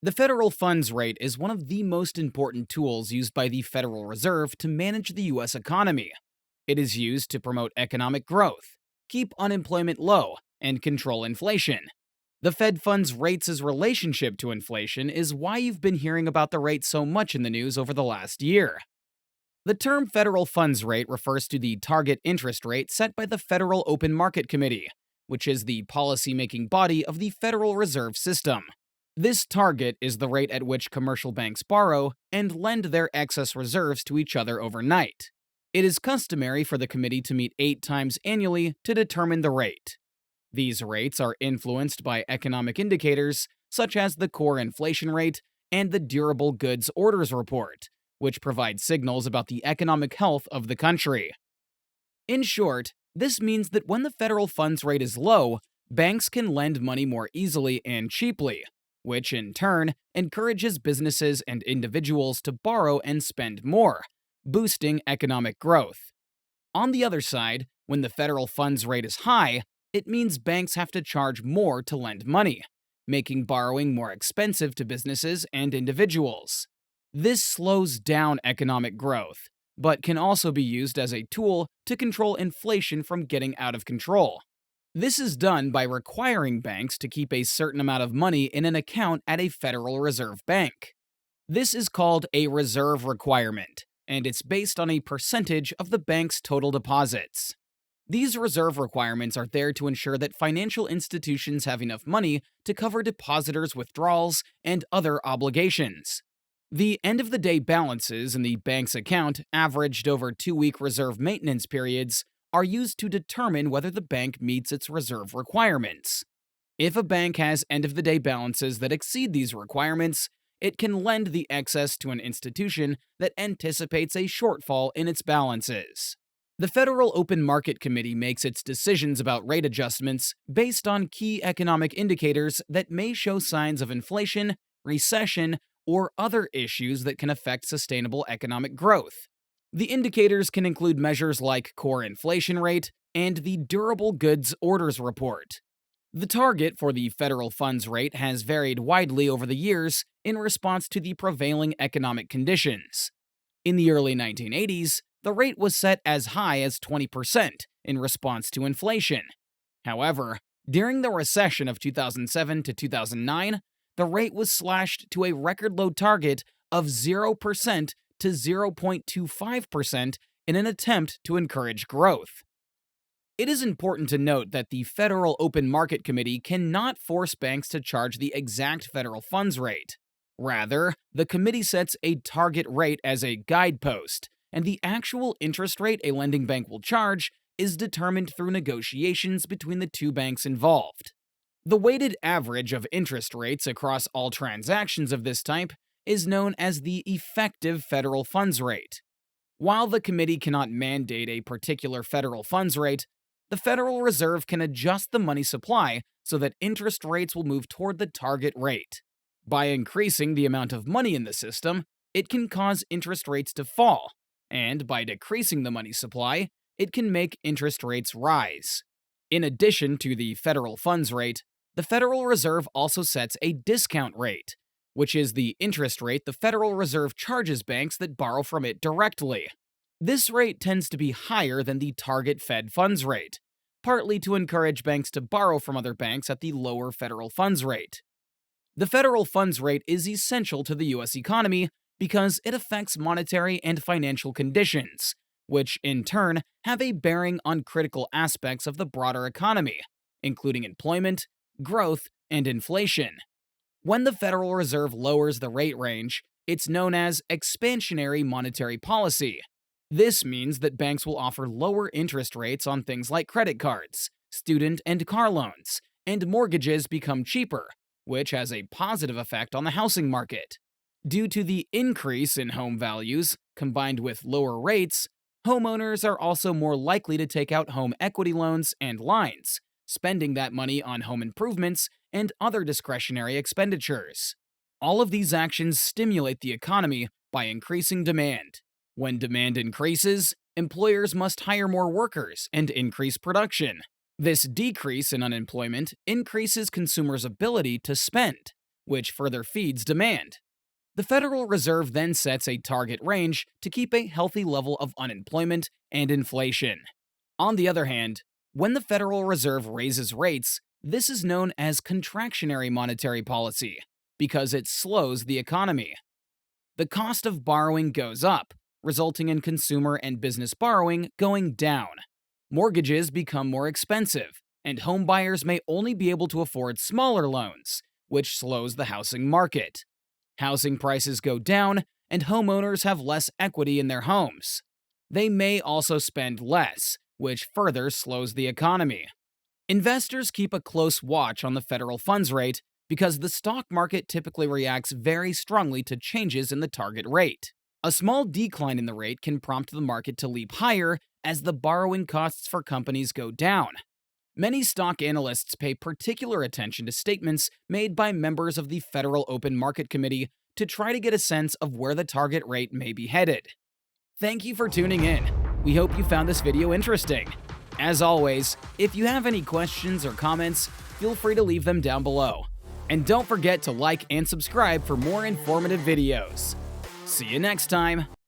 The federal funds rate is one of the most important tools used by the Federal Reserve to manage the U.S. economy. It is used to promote economic growth, keep unemployment low, and control inflation. The Fed funds rate's relationship to inflation is why you've been hearing about the rate so much in the news over the last year. The term federal funds rate refers to the target interest rate set by the Federal Open Market Committee, which is the policy-making body of the Federal Reserve System. This target is the rate at which commercial banks borrow and lend their excess reserves to each other overnight. It is customary for the committee to meet 8 times annually to determine the rate. These rates are influenced by economic indicators such as the core inflation rate and the Durable Goods Orders Report, which provide signals about the economic health of the country. In short, this means that when the federal funds rate is low, banks can lend money more easily and cheaply, which in turn encourages businesses and individuals to borrow and spend more, boosting economic growth. On the other side, when the federal funds rate is high, it means banks have to charge more to lend money, making borrowing more expensive to businesses and individuals. This slows down economic growth, but can also be used as a tool to control inflation from getting out of control. This is done by requiring banks to keep a certain amount of money in an account at a Federal Reserve Bank. This is called a reserve requirement, and it's based on a percentage of the bank's total deposits. These reserve requirements are there to ensure that financial institutions have enough money to cover depositors' withdrawals and other obligations. The end-of-the-day balances in the bank's account, averaged over 2-week reserve maintenance periods, are used to determine whether the bank meets its reserve requirements. If a bank has end-of-the-day balances that exceed these requirements, it can lend the excess to an institution that anticipates a shortfall in its balances. The Federal Open Market Committee makes its decisions about rate adjustments based on key economic indicators that may show signs of inflation, recession, or other issues that can affect sustainable economic growth. The indicators can include measures like core inflation rate and the Durable Goods Orders Report. The target for the federal funds rate has varied widely over the years in response to the prevailing economic conditions. In the early 1980s, the rate was set as high as 20% in response to inflation. However, during the recession of 2007 to 2009, the rate was slashed to a record low target of 0% to 0.25% in an attempt to encourage growth. It is important to note that the Federal Open Market Committee cannot force banks to charge the exact federal funds rate. Rather, the committee sets a target rate as a guidepost, and the actual interest rate a lending bank will charge is determined through negotiations between the two banks involved. The weighted average of interest rates across all transactions of this type is known as the effective federal funds rate. While the committee cannot mandate a particular federal funds rate, the Federal Reserve can adjust the money supply so that interest rates will move toward the target rate. By increasing the amount of money in the system, it can cause interest rates to fall, and by decreasing the money supply, it can make interest rates rise. In addition to the federal funds rate, the Federal Reserve also sets a discount rate, which is the interest rate the Federal Reserve charges banks that borrow from it directly. This rate tends to be higher than the target Fed funds rate, partly to encourage banks to borrow from other banks at the lower federal funds rate. The federal funds rate is essential to the U.S. economy because it affects monetary and financial conditions, which in turn have a bearing on critical aspects of the broader economy, including employment, growth, and inflation. When the Federal Reserve lowers the rate range, it's known as expansionary monetary policy. This means that banks will offer lower interest rates on things like credit cards, student and car loans, and mortgages become cheaper, which has a positive effect on the housing market. Due to the increase in home values, combined with lower rates, homeowners are also more likely to take out home equity loans and lines, spending that money on home improvements and other discretionary expenditures. All of these actions stimulate the economy by increasing demand. When demand increases, employers must hire more workers and increase production. This decrease in unemployment increases consumers' ability to spend, which further feeds demand. The Federal Reserve then sets a target range to keep a healthy level of unemployment and inflation. On the other hand, when the Federal Reserve raises rates, this is known as contractionary monetary policy because it slows the economy. The cost of borrowing goes up, resulting in consumer and business borrowing going down. Mortgages become more expensive, and home buyers may only be able to afford smaller loans, which slows the housing market. Housing prices go down, and homeowners have less equity in their homes. They may also spend less, which further slows the economy. Investors keep a close watch on the federal funds rate because the stock market typically reacts very strongly to changes in the target rate. A small decline in the rate can prompt the market to leap higher as the borrowing costs for companies go down. Many stock analysts pay particular attention to statements made by members of the Federal Open Market Committee to try to get a sense of where the target rate may be headed. Thank you for tuning in. We hope you found this video interesting. As always, if you have any questions or comments, feel free to leave them down below. And don't forget to like and subscribe for more informative videos. See you next time!